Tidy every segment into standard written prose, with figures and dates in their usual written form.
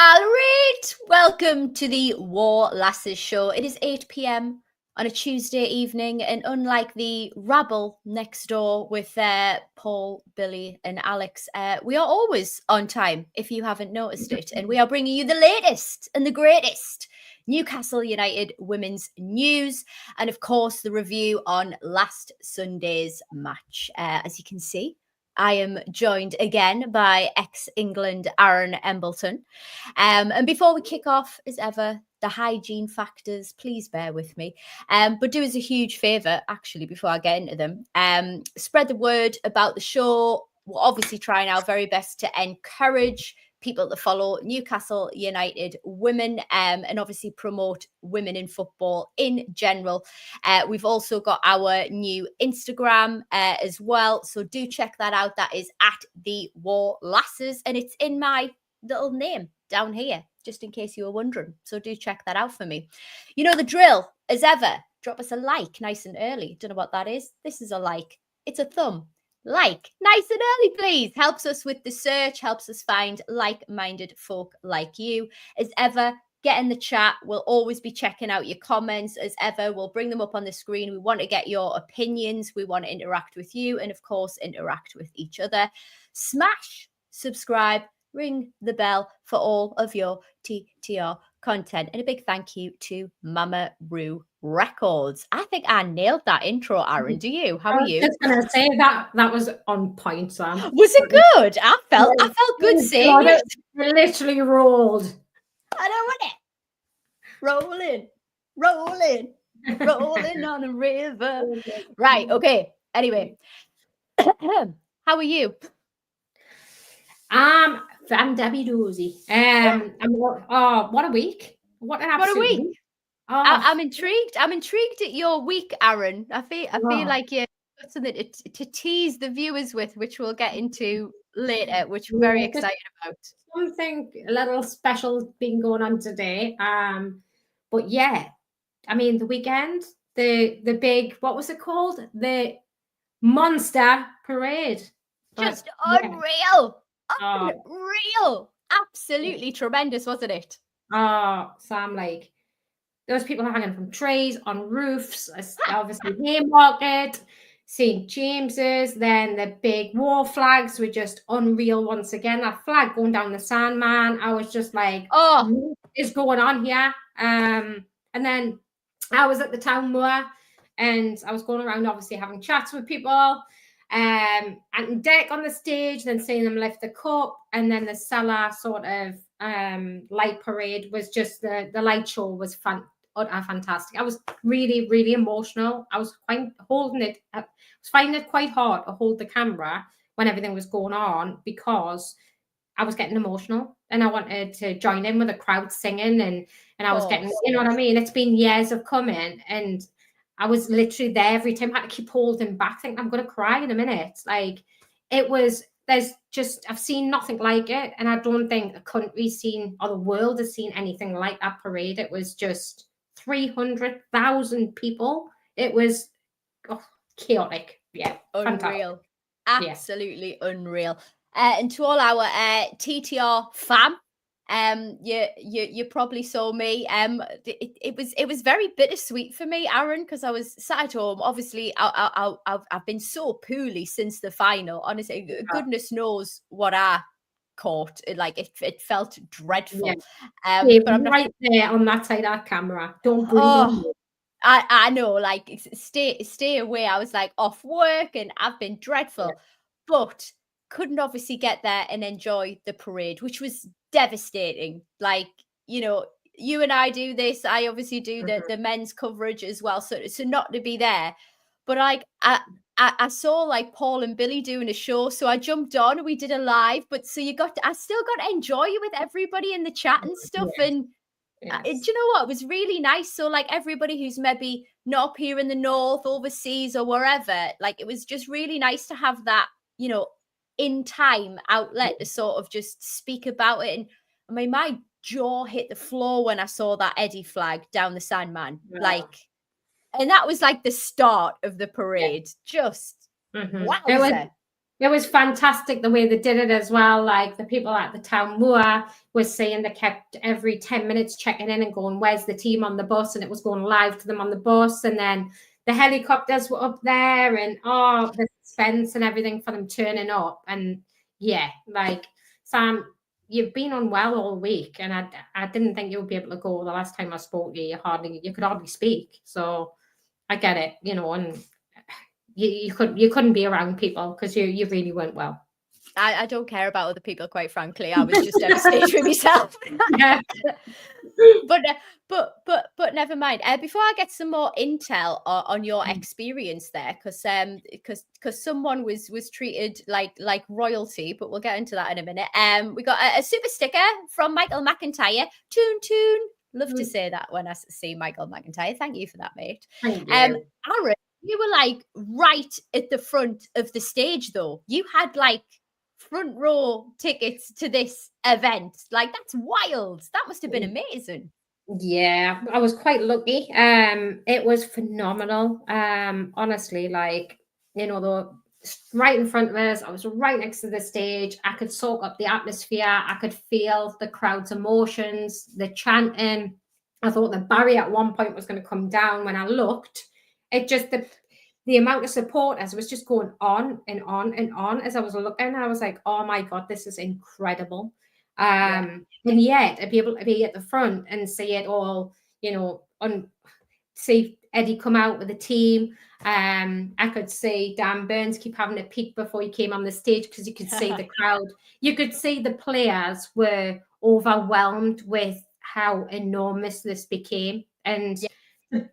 All right, welcome to the Wor Lasses Show. It is 8 p.m. on a Tuesday evening, and unlike the rabble next door with Paul, Billy, and Alex, we are always on time, if you haven't noticed it, and we are bringing you the latest and the greatest Newcastle United Women's news, and of course, the review on last Sunday's match. As you can see, I am joined again by ex-England Aran Embleton. And before we kick off, as ever, the hygiene factors, please bear with me. But do us a huge favour, actually, before I get into them. Spread the word about the show. We're obviously trying our very best to encourage people to follow Newcastle United Women and obviously promote women in football in general. We've also got our new Instagram as well. So do check that out. That is at the Wor Lasses, and it's in my little name down here, just in case you were wondering. So do check that out for me. You know the drill, as ever. Drop us a like nice and early. Don't know what that is. This is a like. It's a thumb. Like nice and early, please. Helps us with the search, helps us find like-minded folk like you. As ever, get in the chat. We'll always be checking out your comments. As ever, we'll bring them up on the screen. We want to get your opinions. We want to interact with you and, of course, interact with each other. Smash, subscribe, ring the bell for all of your TTR content. And a big thank you to Mama Roo Records. I think I nailed that intro, Aran. Do you? How are you? I was just going to say that was on point, Sam. Was it good? I felt good saying it. It literally rolled. I don't want it. Rolling on a river. Right. Okay. Anyway, how are you? I'm Debbie Dozy. What a week! What a week! Oh. I'm intrigued. I'm intrigued at your week, Aran. I feel like you've got something to tease the viewers with, which we'll get into later, which we're very excited about. Something a little special been going on today. But yeah, I mean the weekend, the big, what was it called? The Monster Parade. Just unreal. Unreal. Absolutely tremendous, wasn't it? Oh, Sam, like those people hanging from trees, on roofs, obviously Haymarket, St. James's, then the big war flags were just unreal once again. That flag going down the Sandman, I was just like, what is going on here? And then I was at the town moor and I was going around obviously having chats with people. And Deck on the stage, then seeing them lift the cup, and then the cellar sort of light parade was just the light show was fantastic. I was really, really emotional. I was holding it. I was finding it quite hard to hold the camera when everything was going on because I was getting emotional and I wanted to join in with the crowd singing and I was getting, you know what I mean? It's been years of coming and I was literally there every time. I had to keep holding back, thinking I'm going to cry in a minute. Like I've seen nothing like it. And I don't think the country's seen or the world has seen anything like that parade. It was just 300,000 people. It was chaotic. Yeah. Unreal. Fantastic. Absolutely unreal. And to all our TTR fam, you probably saw me. It was very bittersweet for me, Aran, because I was sat at home. Obviously, I've been so poorly since the final. Honestly, goodness knows what I caught. It felt dreadful. Yeah. But I'm right there on that side of that camera. Don't breathe on me. I know, like stay away. I was like off work and I've been dreadful, but couldn't obviously get there and enjoy the parade, which was devastating. Like, you know, you and I do this. I obviously do the men's coverage as well. So not to be there, but like I saw like Paul and Billy doing a show, so I jumped on and we did a live. But so I still got to enjoy it with everybody in the chat and stuff. And do you know what? It was really nice. So like everybody who's maybe not up here in the north, overseas or wherever, like it was just really nice to have that, you know, in time outlet to sort of just speak about it. And I mean, my jaw hit the floor when I saw that Eddie flag down the Sandman. Like, and that was like the start of the parade. Just wow. It was fantastic the way they did it as well. Like the people at the town moor were saying they kept every 10 minutes checking in and going, where's the team on the bus? And it was going live to them on the bus. And then the helicopters were up there and the suspense and everything for them turning up. And yeah, like Sam, you've been unwell all week, and I didn't think you would be able to go. The last time I spoke to you, you could hardly speak. So I get it, and you couldn't be around people because you really weren't well. I don't care about other people, quite frankly. I was just devastated with myself. Yeah. But never mind. Before I get some more intel on your experience there, because someone was treated like royalty, but we'll get into that in a minute. We got a super sticker from Michael McIntyre. Toon. Love to say that when I see Michael McIntyre. Thank you for that, mate. Thank you. Aaron, you were like right at the front of the stage, though. You had like front row tickets to this event. Like, that's wild. That must have been amazing. Yeah, I was quite lucky. It was phenomenal. Honestly, like, they were right in front of us. I was right next to the stage. I could soak up the atmosphere. I could feel the crowd's emotions, the chanting. I thought the barrier at one point was going to come down. When I looked, it just the amount of supporters was just going on and on and on as I was looking. I was like, oh my God, this is incredible. And yet to be able to be at the front and see it all, see Eddie come out with the team. I could see Dan Burns keep having a peek before he came on the stage because you could see the crowd. You could see the players were overwhelmed with how enormous this became. And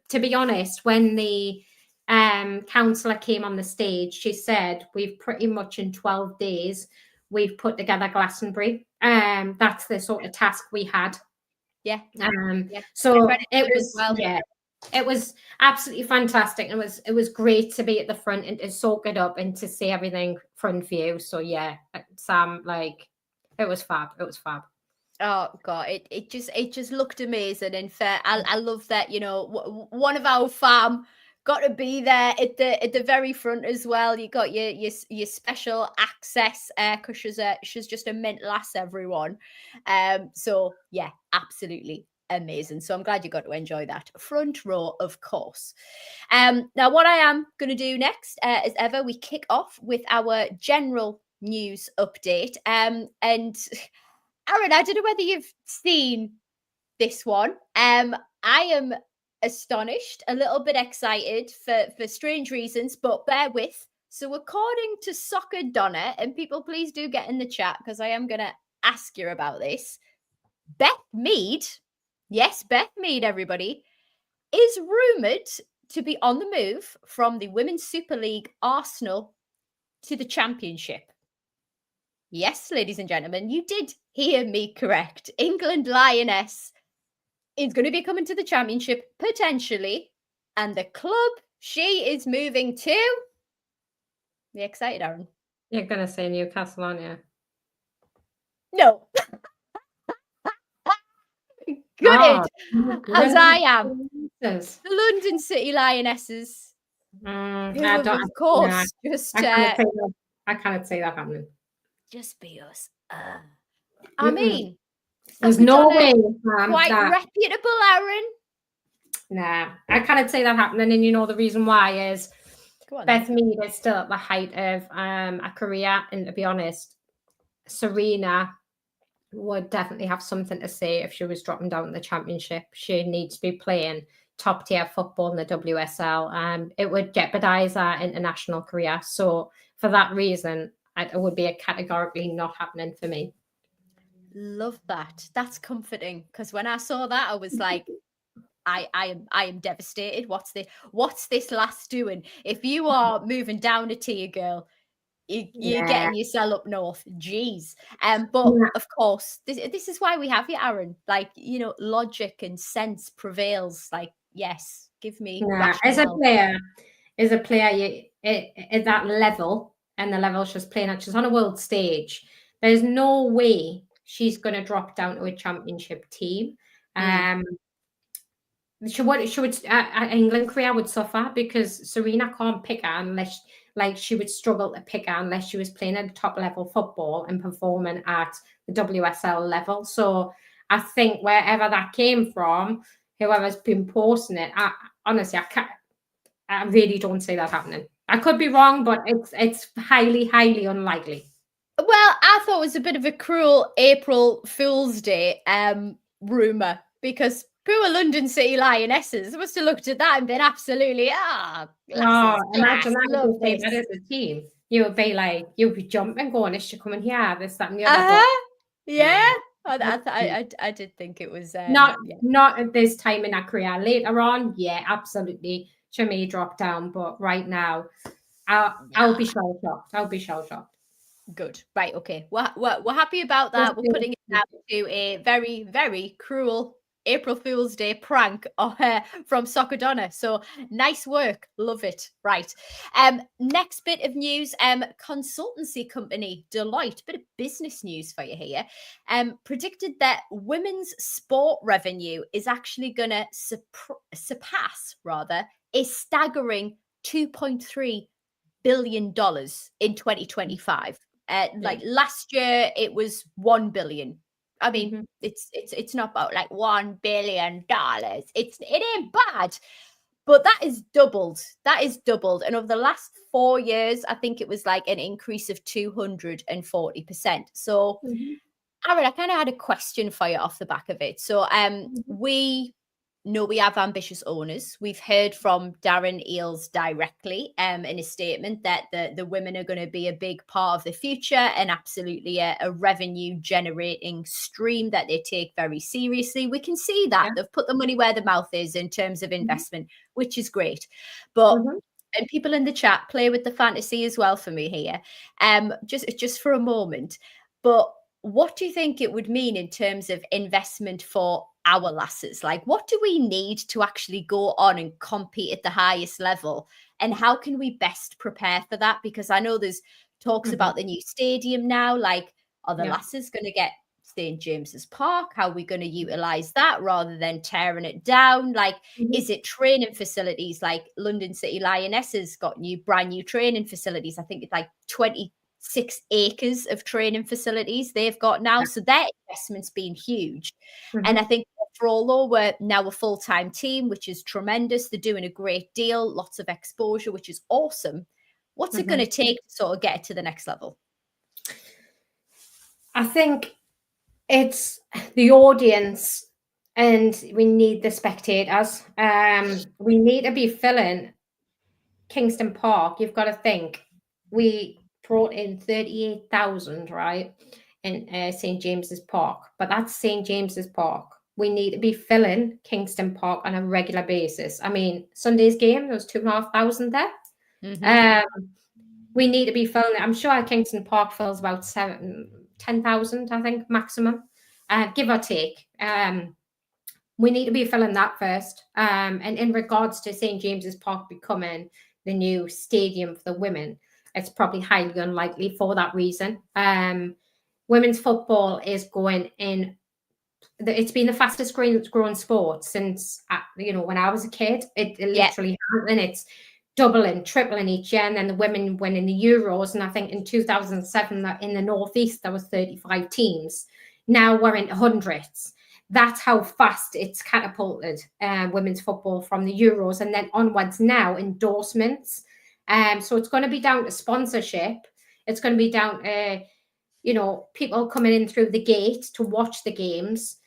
to be honest, when the councillor came on the stage, she said, we've pretty much in 12 days, we've put together Glastonbury. That's the sort of task we had. Yeah. So it was, it was absolutely fantastic. It was great to be at the front and to soak it up and to see everything front view. So yeah, Sam, like, it was fab. It was fab. Oh God, it just looked amazing. And fair, I love that, one of our fam got to be there at the very front as well. You got your special access because she's just a mint lass, everyone. So yeah, absolutely amazing. So I'm glad you got to enjoy that front row, of course. Now what I am going to do next, as ever, we kick off with our general news update. And Aaron, I don't know whether you've seen this one. I am astonished, a little bit excited for strange reasons, but bear with. So according to Soccer Donna, and people please do get in the chat because I am going to ask you about this, Beth Mead, yes, Beth Mead, everybody, is rumoured to be on the move from the Women's Super League Arsenal to the Championship. Yes, ladies and gentlemen, you did hear me correct. England Lioness is going to be coming to the Championship, potentially. And the club she is moving to... Are you excited, Aaron? You're going to say Newcastle, aren't you? No. Good, as I am. The London City Lionesses. Of course, just... I cannot say that happening. Just be us. I mean, there's no way. Quite reputable, Aaron. Nah, I cannot say that happening. And the reason why is Beth Mead is still at the height of a career. And to be honest, Serena would definitely have something to say if she was dropping down in the Championship. She needs to be playing top tier football in the WSL. It would jeopardize her international career. So for that reason, it would be a categorically not happening for me. Love that. That's comforting because when I saw that, I was like, I am devastated. What's this lass doing? If you are moving down a tier, girl, you're getting yourself up north. Jeez. But of course, this is why we have you, Aaron. Like, logic and sense prevails. Like, yes, give me. As a player, you at that level. And the level she's playing at, she's on a world stage. There's no way she's going to drop down to a Championship team. She would England career would suffer because Serena can't pick her unless, like she would struggle to pick her unless she was playing at top level football and performing at the WSL level. So I think wherever that came from, whoever's been posting it, honestly, I really don't see that happening. I could be wrong, but it's highly, highly unlikely. Well, I thought it was a bit of a cruel April Fool's Day rumour, because poor London City Lionesses must have looked at that and been absolutely, Imagine that love if they this. did it as a team. You'd be jumping, going, is she coming here? This, that, and the other. Yeah. I did think it was not at this time in her career. Later on, yeah, absolutely, she may drop down, but right now, I'll be shell shocked. I'll be shell shocked. Good. Right. Okay. We're happy about that. We're putting it down to a very, very cruel April Fool's Day prank from Soccer Donna. So nice work. Love it. Right. Next bit of news. Consultancy company Deloitte, bit of business news for you here. Predicted that women's sport revenue is actually going to surpass a staggering $2.3 billion in 2025. Like last year, it was 1 billion. I mean, it's not about like $1 billion. It ain't bad, but that is doubled. That is doubled, and over the last 4 years, I think it was like an increase of 240%. So, Aran, I kind of had a question for you off the back of it. So, we know we have ambitious owners. We've heard from Darren Eales directly in a statement that the women are going to be a big part of the future and absolutely a revenue generating stream that they take very seriously. We can see that they've put the money where the mouth is in terms of investment, which is great. But and people in the chat play with the fantasy as well for me here. Just for a moment. But what do you think it would mean in terms of investment for our lasses? Like, what do we need to actually go on and compete at the highest level? And how can we best prepare for that? Because I know there's talks about the new stadium now. Like, are the lasses going to get St. James's Park? How are we going to utilize that rather than tearing it down? Like, is it training facilities? Like London City Lionesses got brand new training facilities. I think it's like 26 acres of training facilities they've got now. So their investment's been huge. And I think for although we're now a full-time team, which is tremendous, they're doing a great deal, lots of exposure, which is awesome. What's it going to take to sort of get it to the next level? I think it's the audience, and we need the spectators. We need to be filling Kingston Park. You've got to think, we brought in 38,000, right, in St. James's Park, but that's St. James's Park. We need to be filling Kingston Park on a regular basis. I mean, Sunday's game, there was 2,500 there. We need to be filling it. I'm sure Kingston Park fills about 10,000, I think, maximum, give or take. We need to be filling that first. And in regards to St. James's Park becoming the new stadium for the women, it's probably highly unlikely for that reason. Women's football is going in. It's been the fastest growing sport since, when I was a kid. It literally has, and it's doubling, tripling each year. And then the women winning the Euros. And I think in 2007, in the Northeast, there was 35 teams. Now we're into hundreds. That's how fast it's catapulted women's football from the Euros, and then onwards now, endorsements. So it's going to be down to sponsorship. It's going to be down to, people coming in through the gate to watch the games.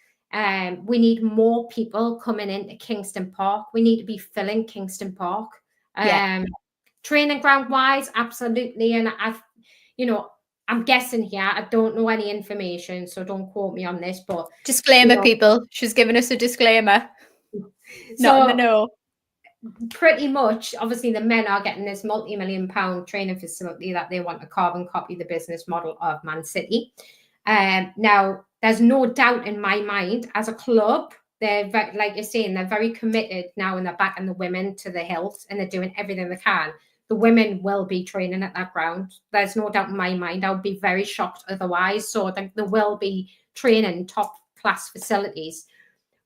We need more people coming into Kingston Park. We need to be filling Kingston Park. Training ground wise, absolutely. And I'm guessing here. I don't know any information, so don't quote me on this. But disclaimer, people. She's given us a disclaimer. Not in the know. Pretty much, obviously, the men are getting this multi-million-pound training facility that they want to carbon copy the business model of Man City. Now, there's no doubt in my mind, as a club, they're like you're saying, they're very committed now, and they're backing the women to the hilt, and they're doing everything they can. The women will be training at that ground. There's no doubt in my mind. I would be very shocked otherwise. So I think there will be training, top-class facilities.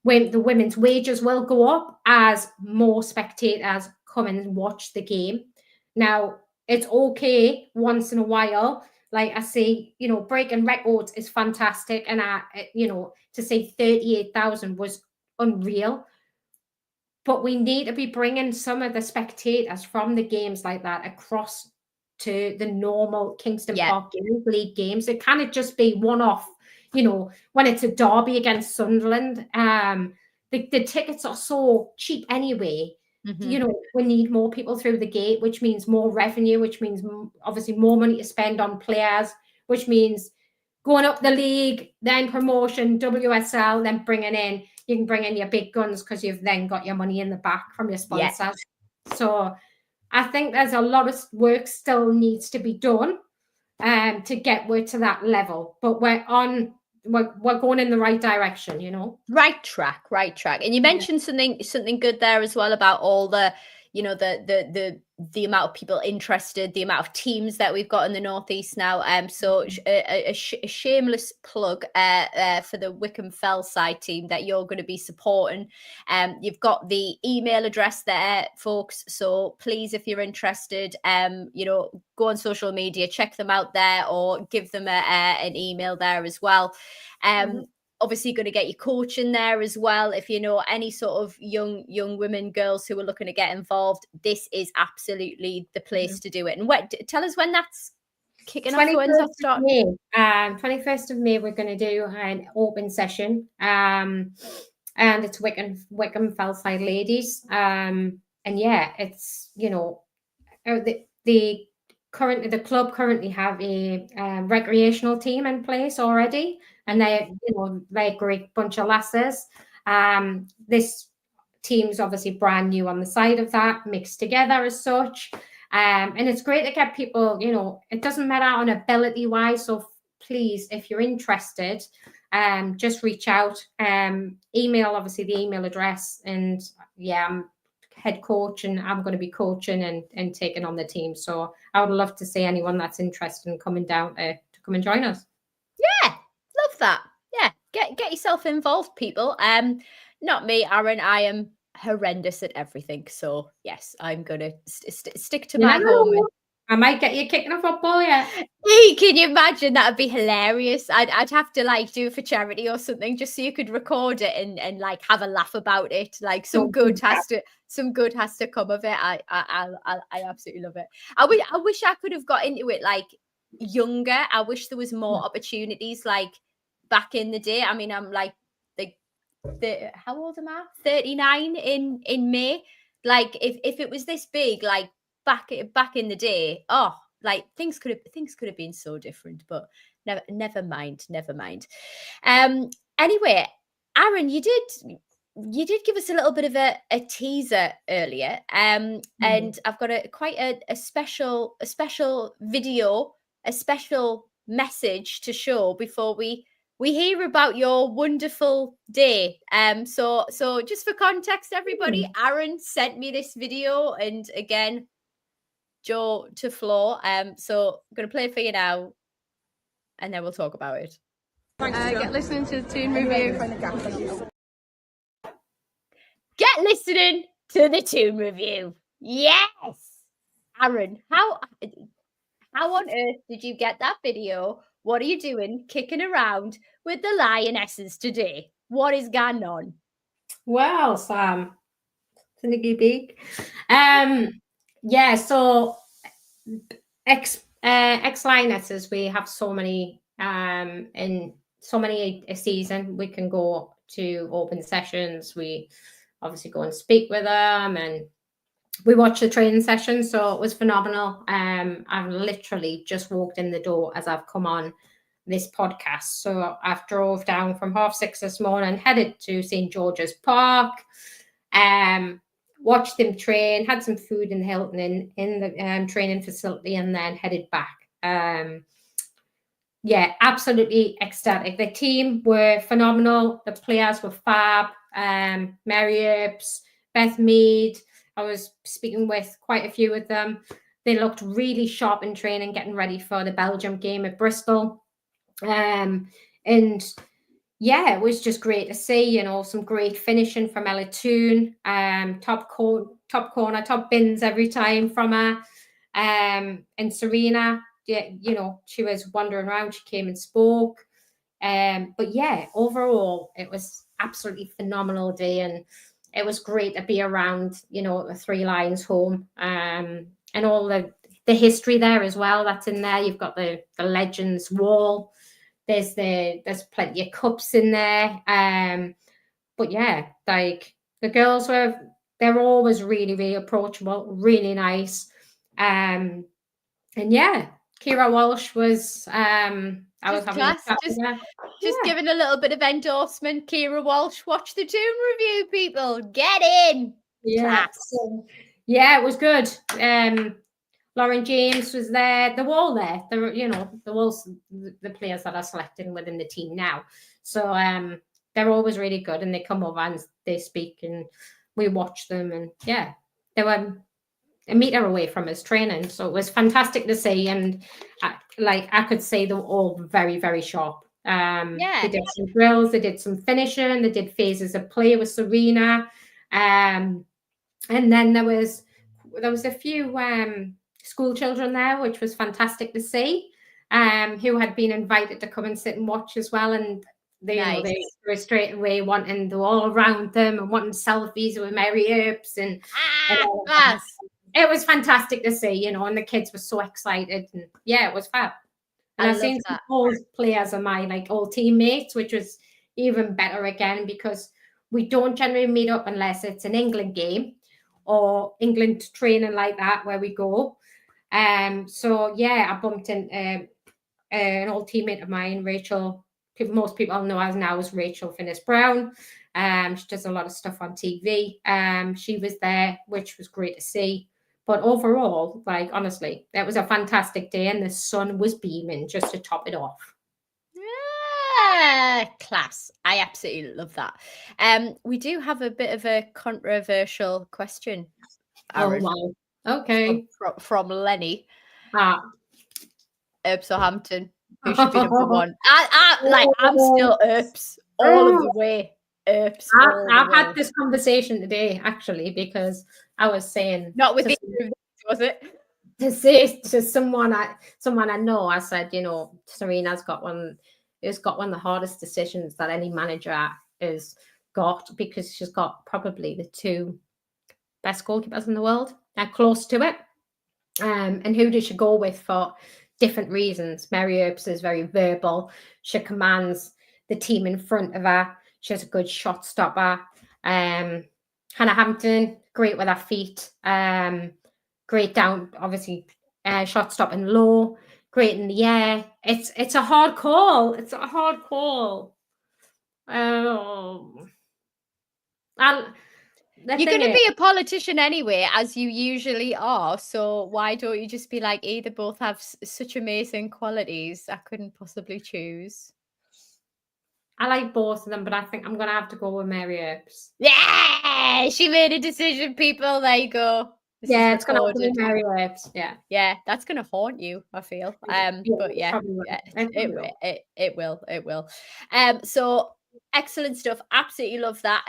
When the women's wages will go up as more spectators come in and watch the game. Now, it's okay once in a while. Like I say, you know, breaking records is fantastic. And you know, to say 38,000 was unreal. But we need to be bringing some of the spectators from the games like that across to the normal Kingston Park Games League games. It can't just be one-off, you know, when it's a derby against Sunderland. The tickets are so cheap anyway. You know, we need more people through the gate, which means more revenue, which means obviously more money to spend on players, which means going up the league, then promotion, WSL, then bringing in, you can bring in your big guns because you've then got your money in the back from your sponsors. So I think there's a lot of work still needs to be done to get to that level. But we're going in the right direction, you know. Right track. And you mentioned something good there as well about all the, you know, the amount of people interested, the amount of teams that we've got in the Northeast now. So a shameless plug for the Wycombe Fellside team that you're going to be supporting. You've got the email address there, folks. So please, if you're interested, you know, go on social media, check them out there, or give them an email there as well. Obviously going to get your coach in there as well. If you know any sort of young women, girls who are looking to get involved, this is absolutely the place to do it. And tell us when that's kicking off. When's that starting? 21st of May, we're going to do an open session. And it's Wycombe Fellside ladies. And yeah, it's, you know, the club currently have a recreational team in place already, and they're a great bunch of lasses. This team's obviously brand new on the side of that, mixed together as such, and it's great to get people. You know, it doesn't matter on ability wise. So please, if you're interested, just reach out. Email, obviously the email address, and yeah, I'm head coach and I'm going to be coaching and taking on the team. So I would love to see anyone that's interested in coming down to come and join us. Yeah, love that. Yeah, get yourself involved, people. Not me, Aran. I am horrendous at everything. So yes, I'm gonna stick to my home. I might get you kicking a football, yeah. Hey, can you imagine? That'd be hilarious. I'd have to like do it for charity or something, just so you could record it and like have a laugh about it. Like some good has to come of it. I absolutely love it. I wish I could have got into it like younger. I wish there was more opportunities like back in the day. I mean, I'm like how old am I? 39 in May. Like if it was this big, like back in the day, like things could have been so different, but never mind. Anyway, Aran, you did give us a little bit of a teaser earlier, and I've got quite a special video, a special message to show before we hear about your wonderful day. So just for context, everybody, Aran sent me this video, and again, Joe to Flo. So I'm going to play it for you now, and then we'll talk about it. Get listening to the Toon review. Get listening to the Toon review. Yes, Aran, how on earth did you get that video? What are you doing kicking around with the Lionesses today? What is going on? Well, Sam, sneaky big. Yeah, so ex-Lionesses, we have so many in so many a season. We can go to open sessions. We obviously go and speak with them, and we watch the training session. So it was phenomenal. I've literally just walked in the door as I've come on this podcast. So I've drove down from 6:30 this morning, headed to St. George's Park, watched them train, had some food in Hilton in the training facility, and then headed back. Yeah, absolutely ecstatic. The team were phenomenal. The players were fab. Mary Earps, Beth Mead. I was speaking with quite a few of them. They looked really sharp in training, getting ready for the Belgium game at Bristol. And yeah, it was just great to see, you know, some great finishing from Ella Toon, top corner, top bins every time from her. And Serena, yeah, you know, she was wandering around. She came and spoke. But yeah, overall, it was absolutely phenomenal day, and it was great to be around, you know, the Three Lions home, and all the history there as well. That's in there. You've got the Legends wall. There's plenty of cups in there. But yeah, like the girls they're always really, really approachable, really nice. And yeah, Kira Walsh was I was having class. Just giving a little bit of endorsement. Kira Walsh, watch the Toon review, people. Get in. Yeah. So, yeah, it was good. Lauren James was there. They're all there. They're, you know, the players that are selected within the team now. So they're always really good, and they come over and they speak, and we watch them, and yeah, they were a meter away from us training, so it was fantastic to see. And I could say they were all very, very sharp. They did some drills, they did some finishing, they did phases of play with Serena, and then there was a few school children there, which was fantastic to see, who had been invited to come and sit and watch as well. And they were straight away wanting to all around them and wanting selfies with Mary Earps, and it was fantastic to see, you know, and the kids were so excited, and yeah, it was fab. And I've seen some old players of mine, like old teammates, which was even better again, because we don't generally meet up unless it's an England game or England training like that where we go. So yeah, I bumped into an old teammate of mine, Rachel. Most people know us now as Rachel Finnis-Brown. She does a lot of stuff on TV. She was there, which was great to see. But overall, like, honestly, that was a fantastic day, and the sun was beaming just to top it off. Yeah, class. I absolutely love that. We do have a bit of a controversial question, Aaron. Oh, wow. Okay. From Lenny. Earps or Hampton, who should be number one? I'm still Earps all of the way. Earps. I've had this conversation today, actually, because I was saying, not with the was it? To say to someone I know, I said, you know, Serena's got one of the hardest decisions that any manager has got, because she's got probably the two best goalkeepers in the world. They're close to it. And who does she go with for different reasons? Mary Earps is very verbal. She commands the team in front of her. She has a good shot stopper. Hannah Hampton, great with her feet. Great down, obviously, shot stopping low. Great in the air. It's a hard call. It's a hard call. You're going to be a politician anyway, as you usually are. So why don't you just be like, either both have such amazing qualities, I couldn't possibly choose. I like both of them, but I think I'm going to have to go with Mary Earps. Yeah, she made a decision, people. There you go. It's going to be Mary Earps. Yeah, that's going to haunt you, I feel. But yeah, it will. So excellent stuff. Absolutely love that.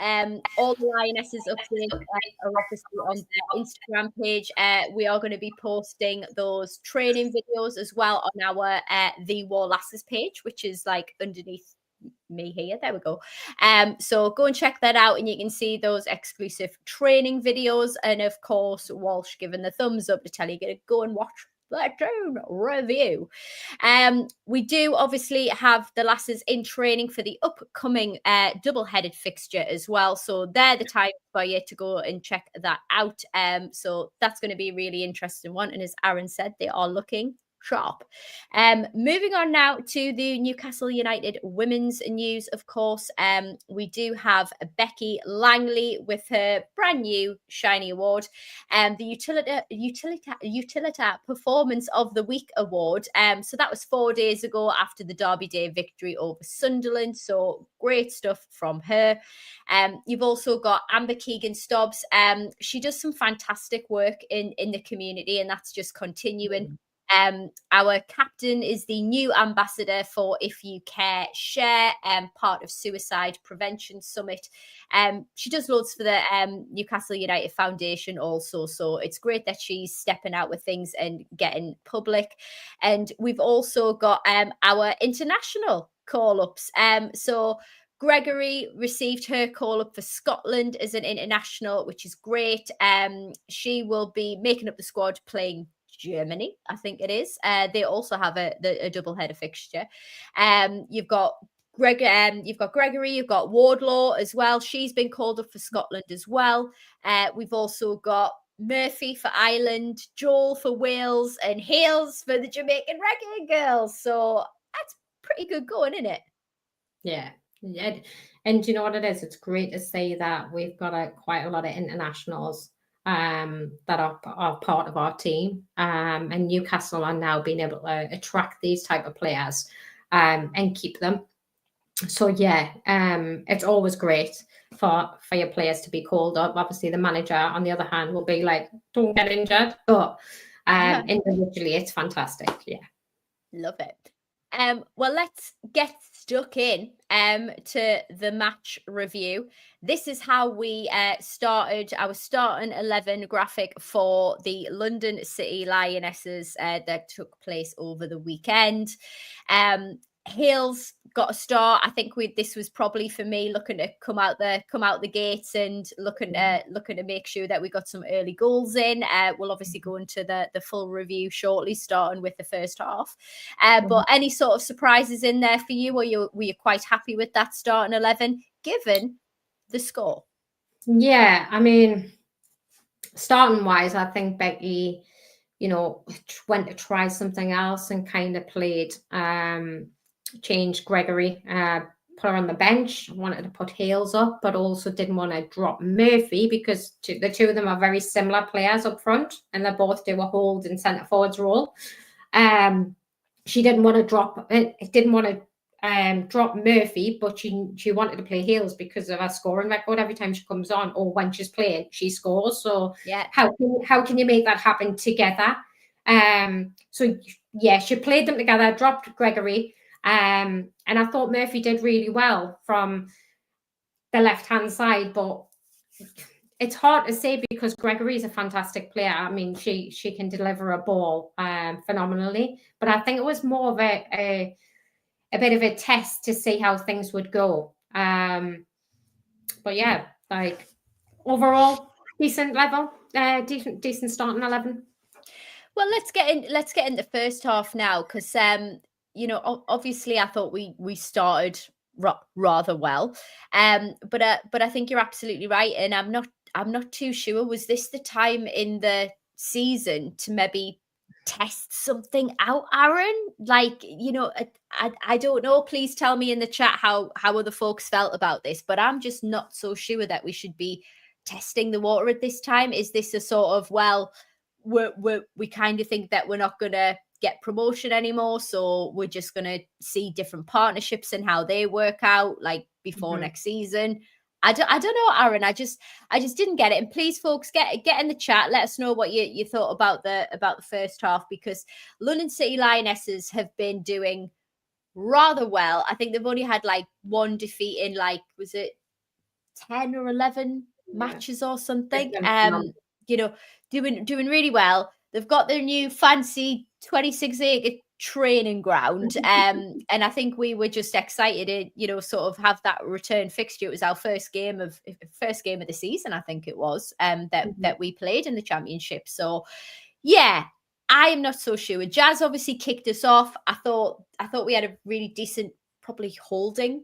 All the Lionesses updates are obviously on their Instagram page. We are going to be posting those training videos as well on our the Wor Lasses page, which is like underneath me here. There we go. So go and check that out, and you can see those exclusive training videos. And of course, Walsh giving the thumbs up to tell you to go and watch the Toon review. We do obviously have the lasses in training for the upcoming double-headed fixture as well. So they're the time for you to go and check that out. So that's going to be a really interesting one. And as Aaron said, they are looking sharp. Moving on now to the Newcastle United Women's news, of course. We do have Becky Langley with her brand new shiny award, the Utilita Performance of the Week award. So that was 4 days ago after the Derby Day victory over Sunderland. So great stuff from her. You've also got Amber Keegan-Stubbs. She does some fantastic work in the community, and that's just continuing. Our captain is the new ambassador for If You Care Share, part of Suicide Prevention Summit. She does loads for the Newcastle United Foundation also, so it's great that she's stepping out with things and getting public. And we've also got our international call-ups. So Gregory received her call-up for Scotland as an international, which is great. She will be making up the squad playing Germany, I think it is. They also have a double header fixture. You've got Gregory, you've got Wardlaw as well. She's been called up for Scotland as well. We've also got Murphy for Ireland, Joel for Wales, and Hales for the Jamaican Reggae Girls. So that's pretty good going, isn't it? Yeah. And you know what it is? It's great to see that we've got quite a lot of internationals that are part of our team, and Newcastle are now being able to attract these type of players and keep them. So yeah, it's always great for your players to be called up. Obviously, the manager, on the other hand, will be like, "Don't get injured," but individually, it's fantastic. Yeah, love it. Well, let's get stuck in to the match review. This is how we started our starting 11 graphic for the London City Lionesses that took place over the weekend. Hales got a start. I think this was probably for me looking to come out the gates and looking to make sure that we got some early goals in. We'll obviously go into the full review shortly, starting with the first half. But any sort of surprises in there for you, or were you quite happy with that starting 11 given the score? Yeah, I mean, starting wise, I think Becky, went to try something else and kind of played. Changed Gregory, put her on the bench, wanted to put Hales up, but also didn't want to drop Murphy because the two of them are very similar players up front and they both do a hold and centre forwards role. She didn't want to drop Murphy, but she wanted to play Hales because of her scoring record. Every time she comes on or when she's playing, she scores. So yeah, how can you make that happen together? So yeah, she played them together, dropped Gregory. And I thought Murphy did really well from the left-hand side, but it's hard to say because Gregory is a fantastic player. I mean, she can deliver a ball phenomenally, but I think it was more of a bit of a test to see how things would go. But yeah, like overall, decent level, decent starting 11. Well, let's get in the first half now, because obviously I thought we started rather well, but I think you're absolutely right, and I'm not too sure. Was this the time in the season to maybe test something out, Aaron? Like, I don't know. Please tell me in the chat how other folks felt about this, but I'm just not so sure that we should be testing the water at this time. Is this a sort of, well, we kind of think that we're not going to get promotion anymore, so we're just going to see different partnerships and how they work out, like before next season? I don't know, Aaron. I just didn't get it. And please, folks, get in the chat. Let us know what you thought about the first half, because London City Lionesses have been doing rather well. I think they've only had like one defeat in, like, was it 10 or 11 matches or something? Doing really well. They've got their new fancy 26-acre training ground, and I think we were just excited to sort of have that return fixture. It was our first game of the season, I think it was, that we played in the championship. So yeah, I am not so sure. Jazz obviously kicked us off. I thought we had a really decent, probably holding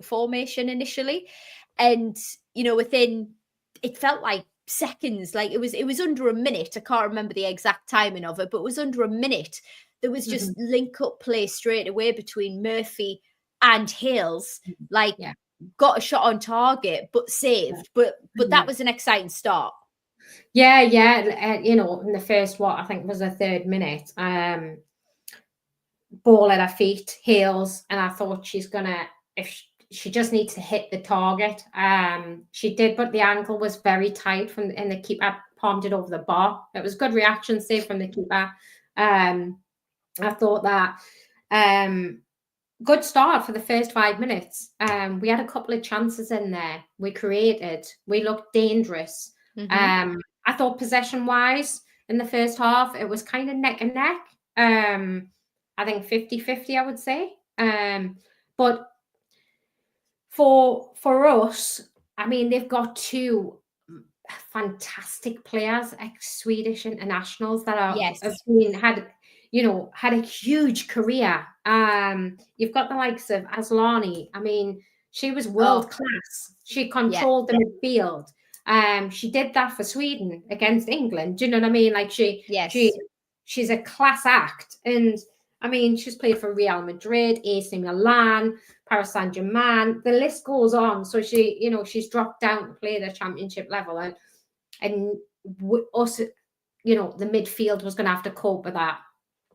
formation initially, and within, it felt like seconds, like it was under a minute. I can't remember the exact timing of it, but it was under a minute. There was just link up play straight away between Murphy and Hales. Like, got a shot on target, but saved. But that was an exciting start. Yeah. In the first, what I think was the third minute, ball at her feet, Hales, and I thought she's gonna, if she just needs to hit the target. She did, but the ankle was very tight and the keeper palmed it over the bar. It was good reaction save from the keeper. I thought that good start for the first 5 minutes. We had a couple of chances in there. We created. We looked dangerous. Mm-hmm. I thought possession-wise in the first half, it was kind of neck and neck. I think 50-50, I would say. But for us, I mean, they've got two fantastic players, ex-Swedish internationals that have had a huge career. You've got the likes of Asllani. I mean, she was world class. She controlled the midfield. She did that for Sweden against England. Do you know what I mean? Like she's a class act. And I mean, she's played for Real Madrid, AC Milan, Paris Saint-Germain. The list goes on. So she's dropped down to play the championship level, and us, the midfield was going to have to cope with that.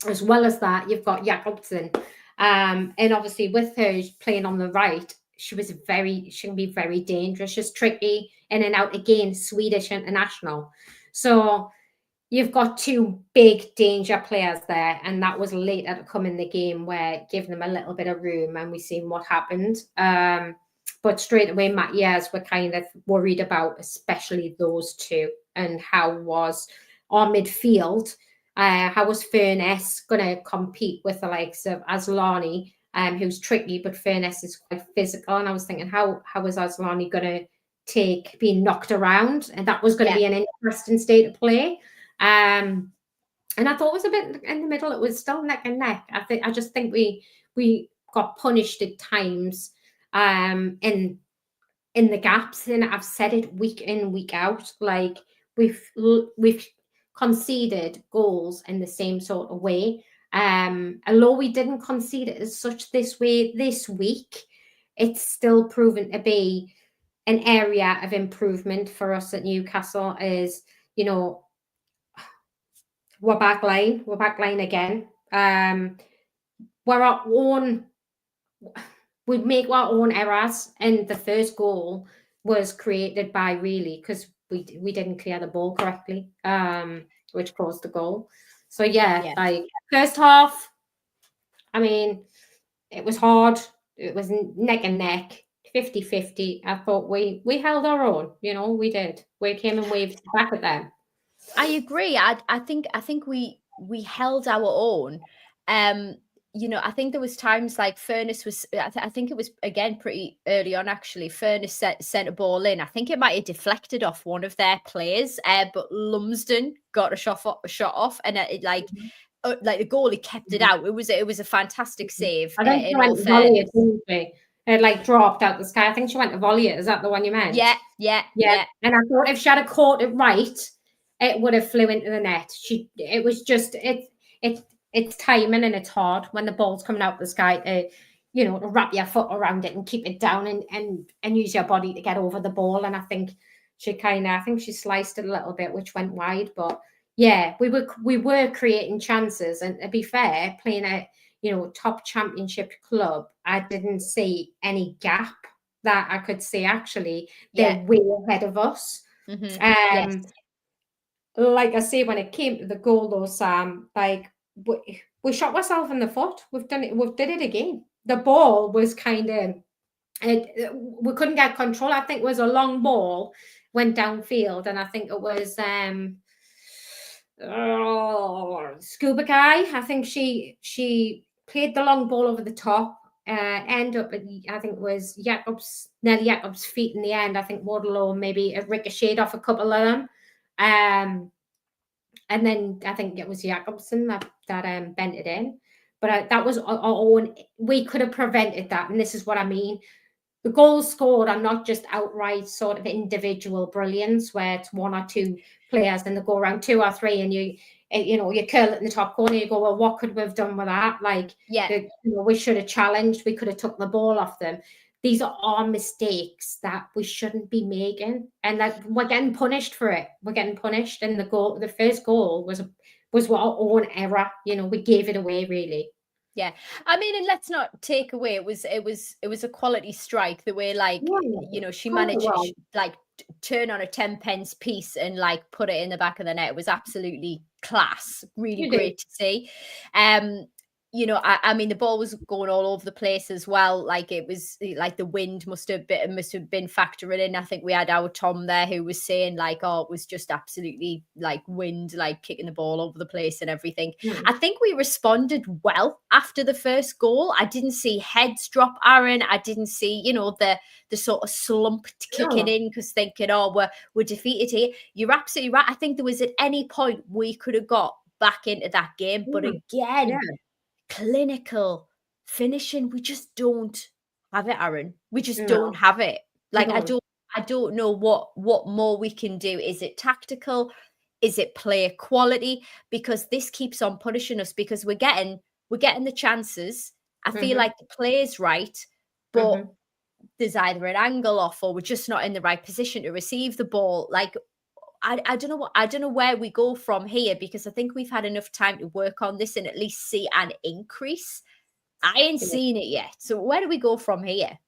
As well as that, you've got Jakobsen, and obviously with her playing on the right, she can be very dangerous. She's tricky in and out again, Swedish international. So you've got two big danger players there, and that was later to come in the game where giving them a little bit of room, and we've seen what happened. But straight away, Matt, we're kind of worried about especially those two, and how was our midfield, how was Furness going to compete with the likes of Asllani, who's tricky, but Furness is quite physical. And I was thinking, how was Asllani going to take being knocked around? And that was going to be an interesting state of play. And I thought it was a bit in the middle. It was still neck and neck. I just think we got punished at times in the gaps. And I've said it week in, week out. Like we've conceded goals in the same sort of way. Although we didn't concede it as such this way this week, it's still proven to be an area of improvement for us at Newcastle. Is we're back line again. We make our own errors, and the first goal was created by really because we didn't clear the ball correctly, which caused the goal. So like first half, I mean, it was hard. It was neck and neck, 50-50. I thought we held our own. We did. We came and waved back at them. I agree. I think we held our own. I think there was times like Furness was. I think it was again pretty early on actually. Furness sent a ball in. I think it might have deflected off one of their players, but Lumsden got a shot off, and it like the goalie kept it out. It was a fantastic save. I think she went to volley it, didn't she? It like dropped out the sky. I think she went to volley it. Is that the one you meant? Yeah. And I thought if she had caught it right, it would have flew into the net. It was just it's timing, and it's hard when the ball's coming out the sky to to wrap your foot around it and keep it down and use your body to get over the ball. And I think she sliced it a little bit, which went wide. But yeah, we were creating chances, and to be fair, playing at top championship club, I didn't see any gap that I could see. Actually, they're way ahead of us. Mm-hmm. Like I say, when it came to the goal, though, Sam, like we shot ourselves in the foot. We've done it. We've did it again. The ball was kind of, we couldn't get control. I think it was a long ball, went downfield, and I think it was Scuba Guy. I think she played the long ball over the top. End up, I think it was Nelly Jacobs' feet in the end. I think Waterloo maybe ricocheted off a couple of them. And then I think it was Jakobsen that bent it in. But that was our own. We could have prevented that. And this is what I mean. The goals scored are not just outright sort of individual brilliance where it's one or two players and they go around 2 or 3 and you curl it in the top corner. You go, well, what could we have done with that? Like, we should have challenged. We could have took the ball off them. These are our mistakes that we shouldn't be making, and that we're getting punished for it. We're getting punished, and the first goal was our own error. We gave it away, really. Yeah, I mean, and let's not take away. It was a quality strike. The way, like, she managed to like turn on a 10 pence piece and like put it in the back of the net. It was absolutely class, really You do. great to see. You know, I mean, the ball was going all over the place as well. Like, it was like the wind must have been factoring in. I think we had our Tom there who was saying like, oh, it was just absolutely like wind, like kicking the ball over the place and everything. I think we responded well after the first goal. I didn't see heads drop, Aaron. I didn't see, you know, the sort of slump kicking in because thinking, oh, we're defeated here. You're absolutely right. I think there was at any point we could have got back into that game, but again, clinical finishing, we just don't have it, Aaron. We just don't have it. Like, I don't know what more we can do. Is it tactical? Is it player quality? Because this keeps on punishing us because we're getting the chances. I feel like the play's right, but there's either an angle off or we're just not in the right position to receive the ball. Like, I don't know where we go from here, because I think we've had enough time to work on this and at least see an increase. I ain't seen it yet. So where do we go from here?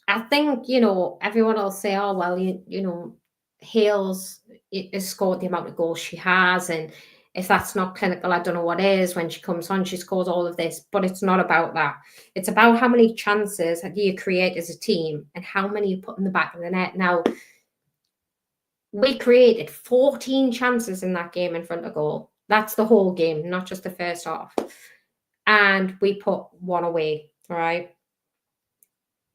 I think, you know, everyone will say, oh, well, you know, Hales has scored the amount of goals she has. And if that's not clinical, I don't know what is. When she comes on, she scores all of this. But it's not about that. It's about how many chances do you create as a team and how many you put in the back of the net. Now, we created 14 chances in that game in front of goal. That's the whole game, not just the first half. And we put one away, right?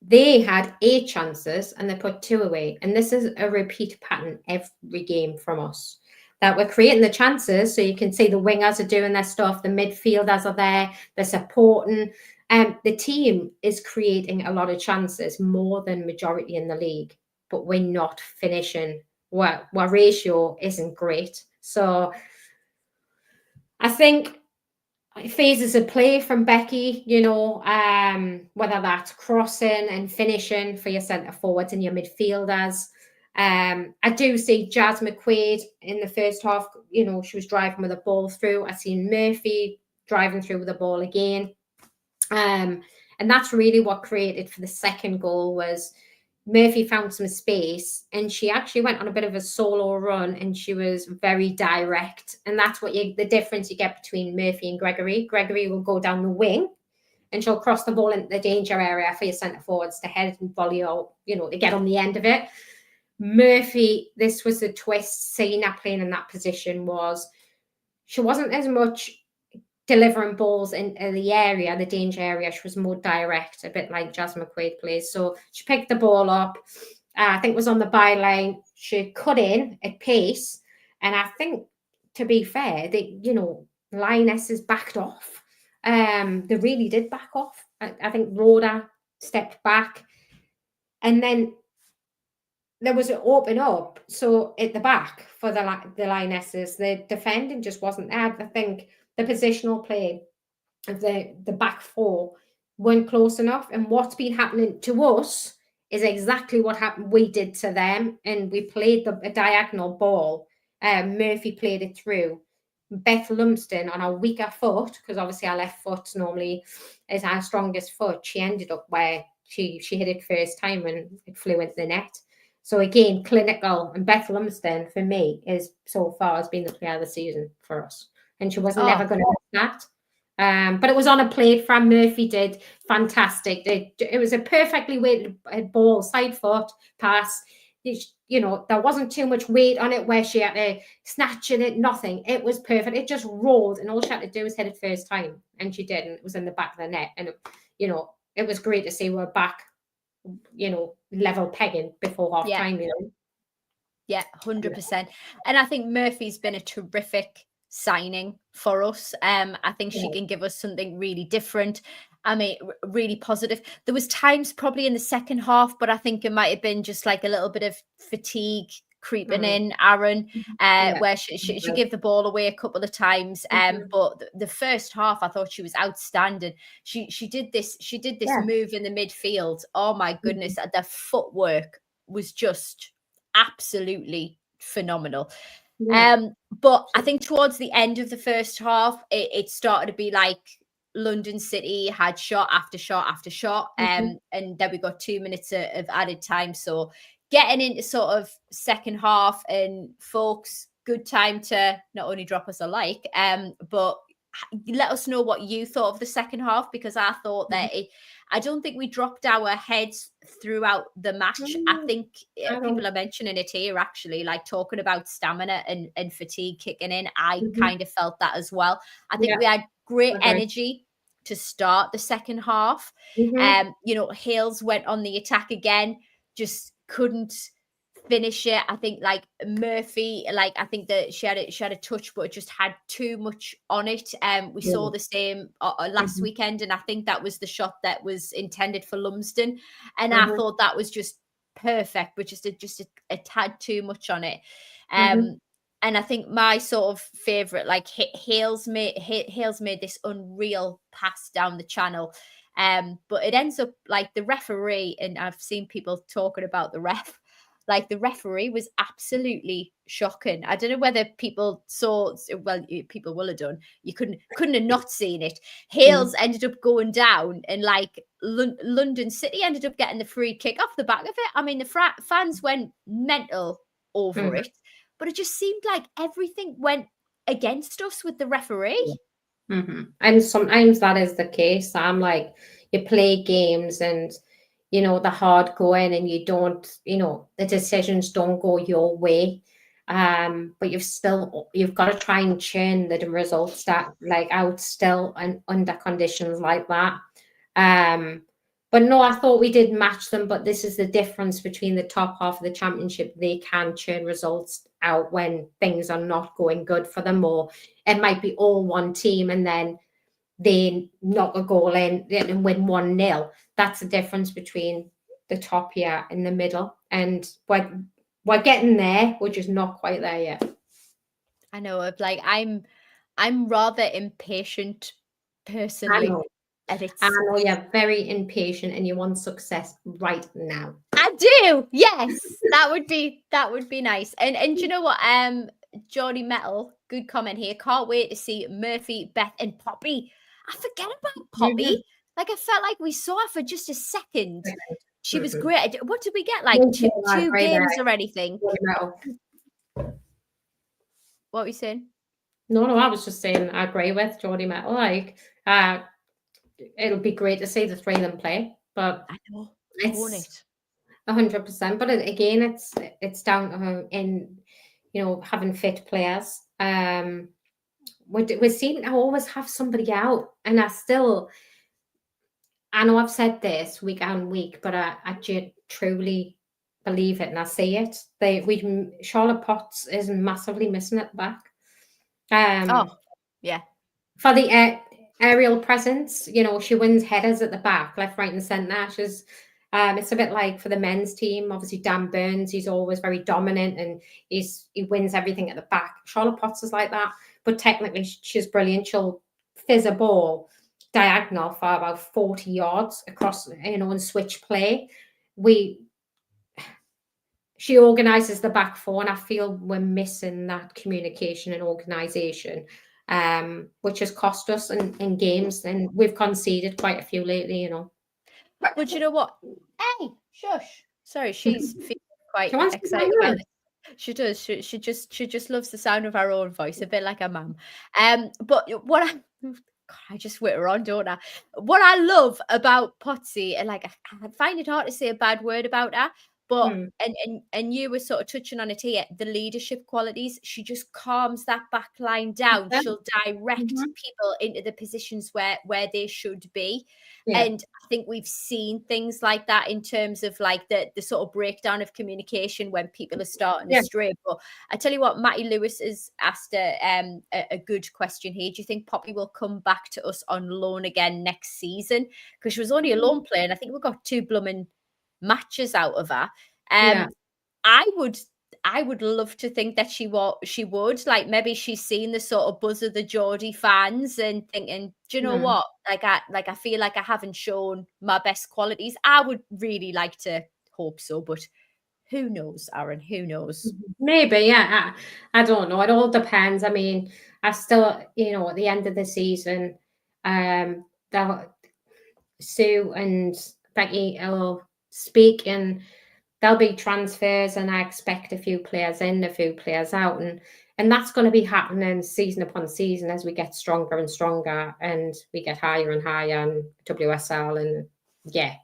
They had 8 chances and they put 2 away. And this is a repeat pattern every game from us. That we're creating the chances, so you can see the wingers are doing their stuff, the midfielders are there, they're supporting. The team is creating a lot of chances, more than majority in the league, but we're not finishing. Well, our ratio isn't great. So I think phases of play from Becky, you know, whether that's crossing and finishing for your centre forwards and your midfielders. I do see Jazz McQuaid in the first half, you know, she was driving with a ball through. I seen Murphy driving through with a ball again. And that's really what created for the second goal was Murphy found some space and she actually went on a bit of a solo run and she was very direct. And that's what the difference you get between Murphy and Gregory. Gregory will go down the wing and she'll cross the ball into the danger area for your centre forwards to head and volley out, you know, to get on the end of it. Murphy, this was the twist, seeing her playing in that position was she wasn't as much delivering balls in the area, the danger area. She was more direct, a bit like Jazz McQuaid plays. So she picked the ball up. I think it was on the byline. She cut in at pace. And I think, to be fair, you know, Lionesses backed off. They really did back off. I think Rhoda stepped back. And then there was an open up. So at the back for the Lionesses, the defending just wasn't there. I think the positional play of the back four weren't close enough. And what's been happening to us is exactly what happened. We did to them, and we played a diagonal ball. Murphy played it through. Beth Lumsden on a weaker foot, because obviously our left foot normally is our strongest foot. She ended up where she hit it first time and it flew into the net. So again, clinical. And Beth Lumsden, for me, is so far has been the player of the season for us. And she was never going to do that. But it was on a plate. Fran Murphy did fantastic. It was a perfectly weighted ball, side foot pass. You know, there wasn't too much weight on it where she had to snatch it, nothing. It was perfect. It just rolled, and all she had to do was hit it first time. And she did, and it was in the back of the net. And, you know, it was great to see we're back, you know, level pegging before half time, you know. Yeah, 100%. And I think Murphy's been a terrific signing for us. I think she can give us something really different. I mean, really positive. There was times probably in the second half, but I think it might have been just like a little bit of fatigue creeping in, Aaron, where she gave the ball away a couple of times. But the first half, I thought she was outstanding. She did this move in the midfield. Oh my goodness, the footwork was just absolutely phenomenal. But I think towards the end of the first half, it started to be like London City had shot after shot after shot, and then we got 2 minutes of added time. So getting into sort of second half, and folks, good time to not only drop us a like, but let us know what you thought of the second half, because I thought that I don't think we dropped our heads throughout the match. I think people are mentioning it here, actually, like talking about stamina and fatigue kicking in. I kind of felt that as well. I think we had great energy to start the second half. Hales went on the attack again, just couldn't finish it. I think like Murphy, like I think that she had a touch, but it just had too much on it. We saw the same last weekend, and I think that was the shot that was intended for Lumsden, and I thought that was just perfect, but just a tad too much on it. And I think my sort of favorite, like Hales made this unreal pass down the channel. But it ends up like the referee, and I've seen people talking about the ref. Like the referee was absolutely shocking. I don't know whether people saw. Well, people will have done. You couldn't have not seen it. Hales ended up going down, and like London City ended up getting the free kick off the back of it. I mean, the fans went mental over it, but it just seemed like everything went against us with the referee. And sometimes that is the case. I'm like, you play games and the hard going, and you don't, the decisions don't go your way. But you've got to try and churn the results that out still and under conditions like that. But no, I thought we did match them, but this is the difference between the top half of the championship. They can churn results out when things are not going good for them, or it might be all one team and then they knock a goal in and win 1-0. That's the difference between the top here and the middle. And we're getting there. We're just not quite there yet. I know. I'm rather impatient personally. I know you're very impatient and you want success right now. I do. Yes, that would be nice. And you know what? Geordie Metal, good comment here. Can't wait to see Murphy, Beth, and Poppy. I forget about Poppy. Like I felt like we saw her for just a second. She was great. What did we get? Like two games or anything? What were you saying? No, I was just saying I agree with Geordie Metal. Like, it'll be great to see the three of them play. But I know, it's 100%. But again, it's down to having fit players. We're seeming to always have somebody out, and I know I've said this week on week, but I truly believe it, and I see it. Charlotte Potts is massively missing at the back. For the aerial presence, she wins headers at the back, left, right, and centre. She's it's a bit like for the men's team. Obviously, Dan Burns, he's always very dominant and he wins everything at the back. Charlotte Potts is like that, but technically she's brilliant. She'll fizz a ball diagonal for about 40 yards across, and switch play. She organises the back four, and I feel we're missing that communication and organisation, which has cost us in games, and we've conceded quite a few lately, But you know what? Hey, shush. Sorry, she's feeling quite excited about it. She does. She just loves the sound of her own voice, a bit like her mum. But what I just whit her on, don't I? What I love about Potsy, and like I find it hard to say a bad word about her, but and you were sort of touching on it here, the leadership qualities. She just calms that back line down. She'll direct people into the positions where they should be. And I think we've seen things like that in terms of like the sort of breakdown of communication when people are starting to stray. But I tell you what, Matty Lewis has asked a good question here. Do you think Poppy will come back to us on loan again next season? Because she was only a loan player, and I think we got 2 blooming matches out of her. I would love to think that she would. Like maybe she's seen the sort of buzz of the Geordie fans and thinking, do you know what? I feel like I haven't shown my best qualities. I would really like to hope so, but who knows, Aaron? Who knows? Maybe, yeah. I don't know. It all depends. I mean, I still, at the end of the season, Sue and Becky will speak, and there'll be transfers, and I expect a few players in, a few players out, and that's going to be happening season upon season as we get stronger and stronger, and we get higher and higher in WSL, and yeah.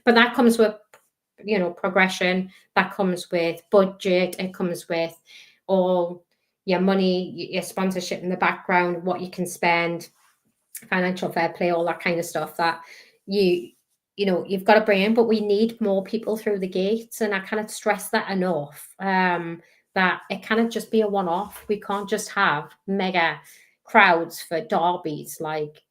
But that comes with, you know, progression. That comes with budget. It comes with all your money, your sponsorship in the background, what you can spend, financial fair play, all that kind of stuff that you know, you've got to bring in. But we need more people through the gates, and I cannot stress that enough, that it cannot just be a one-off. We can't just have mega crowds for derbies. Like,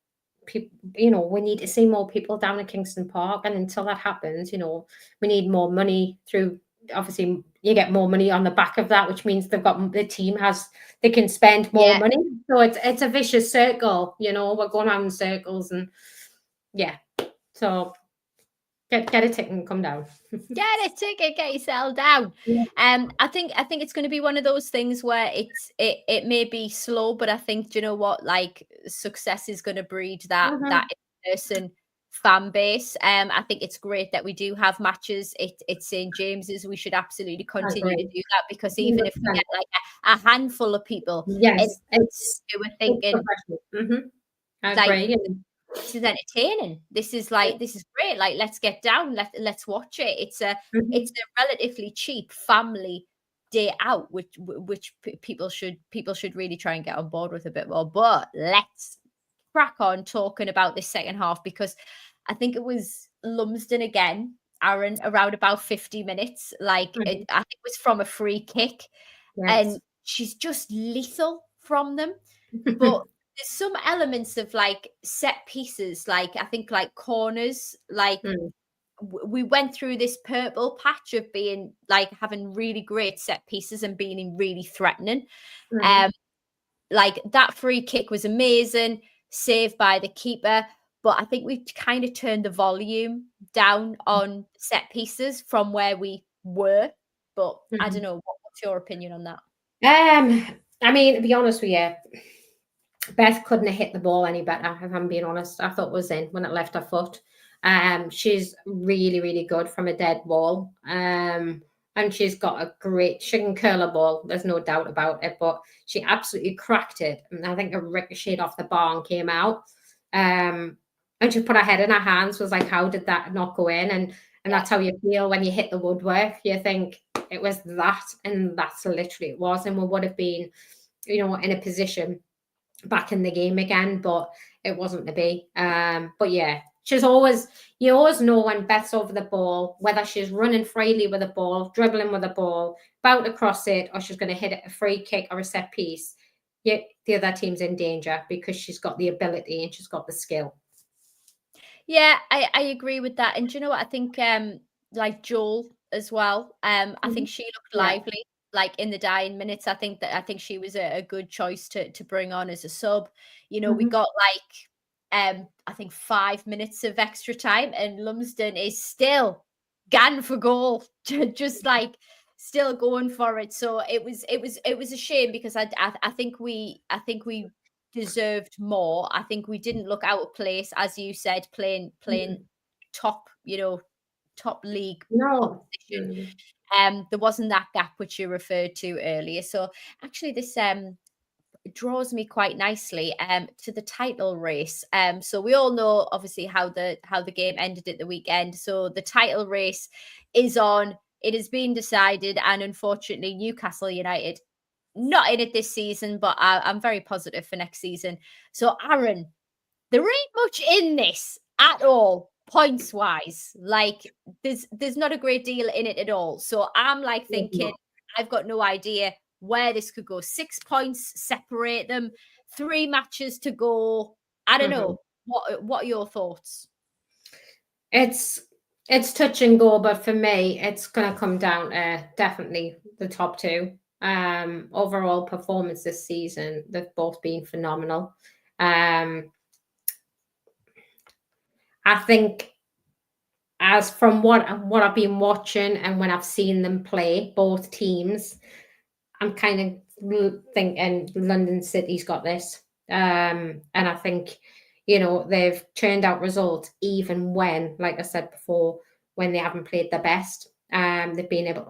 people, you know, we need to see more people down at Kingston Park, and until that happens, you know, we need more money through. Obviously, you get more money on the back of that, which means the team they can spend more money. So it's a vicious circle, you know. We're going around in circles, and yeah. So get a ticket and come down. Get a ticket, get yourself down. Yeah. I think it's going to be one of those things where it may be slow, but I think, do you know what, like, success is going to breed that in-person fan base. I think it's great that we do have matches at St. James's. We should absolutely continue to do that, because even if we get like a handful of people, yes, we're thinking, I agree. This is entertaining. This is great. Like, let's get down. Let's watch it. It's a relatively cheap family day out, which people should really try and get on board with a bit more. But let's crack on talking about this second half, because I think it was Lumsden again, Aran, around about 50 minutes. Like, I think it was from a free kick, and she's just lethal from them. But there's some elements of like set pieces, like I think like corners, like we went through this purple patch of being like having really great set pieces and being really threatening. Like that free kick was amazing, saved by the keeper. But I think we've kind of turned the volume down on set pieces from where we were. But I don't know, what's your opinion on that? I mean, to be honest with you, Beth couldn't have hit the ball any better, if I'm being honest. I thought it was in when it left her foot. She's really, really good from a dead ball. And she's got she can curl a ball. There's no doubt about it, but she absolutely cracked it. And I think it ricocheted off the bar and came out. And she put her head in her hands, was like, how did that not go in? And that's how you feel when you hit the woodwork. You think it was that, and that's literally it was. And we would have been, you know, in a position back in the game again, but it wasn't to be. But yeah, you always know when Beth's over the ball, whether she's running freely with the ball, dribbling with the ball, about to cross it, or she's going to hit it a free kick or a set piece. Yeah, the other team's in danger, because she's got the ability and she's got the skill. Yeah, I agree with that. And do you know what? I think like Joel as well. I think she looked lively. Like in the dying minutes, I think she was a good choice to bring on as a sub. You know, we got like I think 5 minutes of extra time, and Lumsden is still gan for goal, just like still going for it. So it was a shame, because I think we deserved more. I think we didn't look out of place, as you said, playing top, you know, top league opposition. There wasn't that gap which you referred to earlier. So actually this draws me quite nicely to the title race. So we all know obviously how the game ended at the weekend. So the title race is on. It has been decided, and unfortunately Newcastle United not in it this season, but I'm very positive for next season. So Aran, there ain't much in this at all, points wise. Like there's not a great deal in it at all. So I'm like thinking, I've got no idea where this could go. 6 points separate them, 3 matches to go. I don't know. What are your thoughts? It's touch and go, but for me, it's going to come down to definitely the top 2. Overall performance this season, they've both been phenomenal. I think, as from what I've been watching and when I've seen them play, both teams, I'm kind of thinking London City's got this. And I think, you know, they've churned out results even when, like I said before, when they haven't played their best. They've been able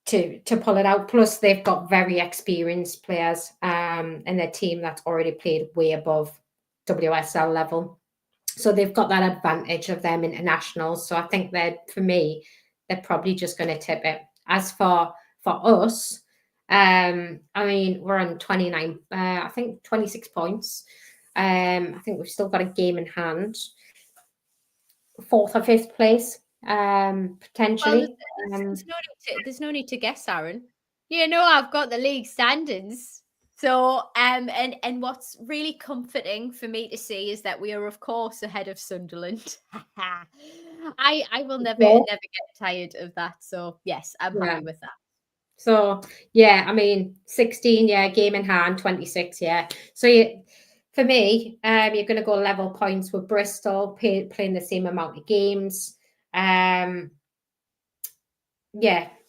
to pull it out. Plus, they've got very experienced players in their team that's already played way above WSL level. So they've got that advantage of them internationals. So I think that for me, they're probably just going to tip it. As for us, I mean, we're on 29, I think 26 points. I think we've still got a game in hand. 4th or 5th place, potentially. Well, there's no need to guess, Aaron. You know, I've got the league standings. So, and what's really comforting for me to see is that we are, of course, ahead of Sunderland. I will never get tired of that. So, yes, I'm happy with that. So, yeah, I mean, 16, yeah, game in hand, 26, yeah. So, for me, you're going to go level points with Bristol, playing the same amount of games. Yeah,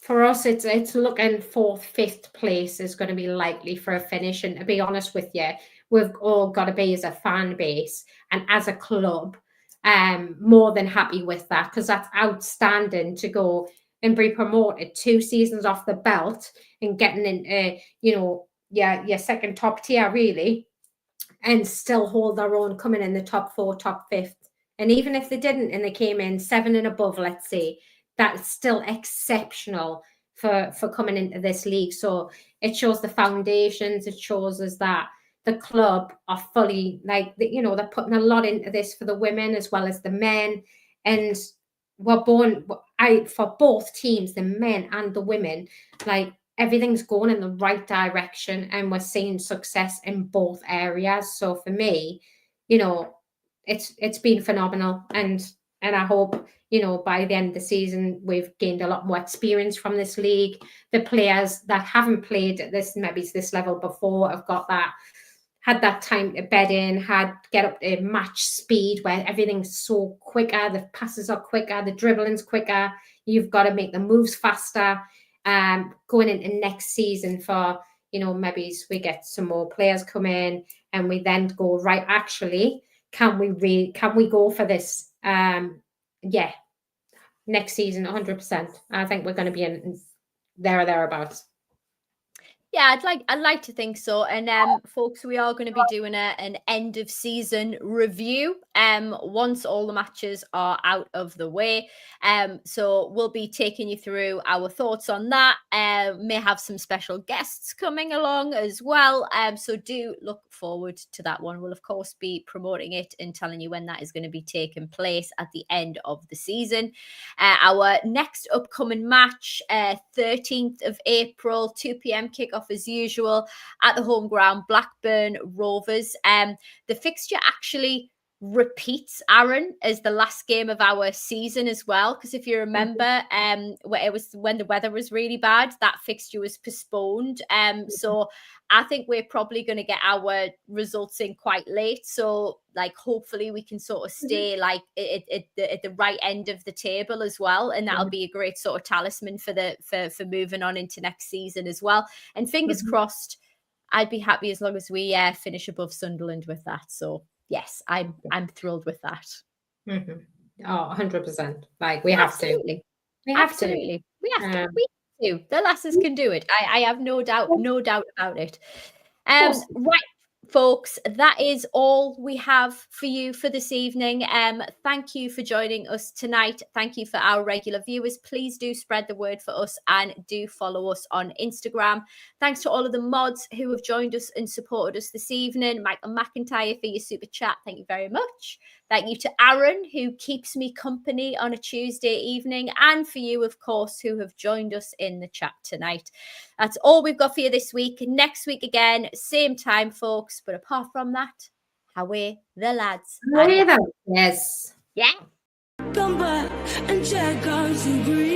for us, it's looking 4th, 5th place is going to be likely for a finish. And to be honest with you, we've all got to be, as a fan base and as a club, more than happy with that, because that's outstanding to go and be promoted 2 seasons off the belt and getting into, your second top tier, really, and still hold their own, coming in the top 4, top 5th. And even if they didn't and they came in 7 and above, let's say, that's still exceptional for coming into this league. So it shows the foundations. It shows us that the club are fully, like, they're putting a lot into this for the women as well as the men. And for both teams, the men and the women, like, everything's going in the right direction and we're seeing success in both areas. So for me, it's been phenomenal. And I hope, by the end of the season, we've gained a lot more experience from this league. The players that haven't played at this level before have had that time to bed in, get up to match speed where everything's so quicker, the passes are quicker, the dribbling's quicker, you've got to make the moves faster. Going into next season for, maybe we get some more players come in and we then go, right, actually, can we go for this? Next season, 100%. I think we're going to be in there or thereabouts. Yeah, I'd like to think so. And folks, we are going to be doing an end of season review once all the matches are out of the way. So we'll be taking you through our thoughts on that. May have some special guests coming along as well. So do look forward to that one. We'll of course be promoting it and telling you when that is going to be taking place at the end of the season. Our next upcoming match, 13th of April, 2 p.m. kickoff as usual at the home ground, Blackburn Rovers. The fixture actually repeats, Aaron, as the last game of our season as well, because if you remember, it was when the weather was really bad, that fixture was postponed. So I think we're probably going to get our results in quite late. So, like, hopefully we can sort of stay like at the right end of the table as well, and that'll be a great sort of talisman for moving on into next season as well. And fingers crossed, I'd be happy as long as we finish above Sunderland with that. So yes, I'm thrilled with that. Oh, 100%. Like, we have to. We have to. The lasses can do it. I have no doubt about it. Right, folks, that is all we have for you for this evening. Thank you for joining us tonight. Thank you for our regular viewers. Please do spread the word for us and do follow us on Instagram. Thanks to all of the mods who have joined us and supported us this evening. Michael McIntyre for your super chat. Thank you very much. Thank you to Aaron, who keeps me company on a Tuesday evening, and for you, of course, who have joined us in the chat tonight. That's all we've got for you this week. Next week again, same time, folks. But apart from that, away the lads. Yes. Yeah. Come back and check out your green.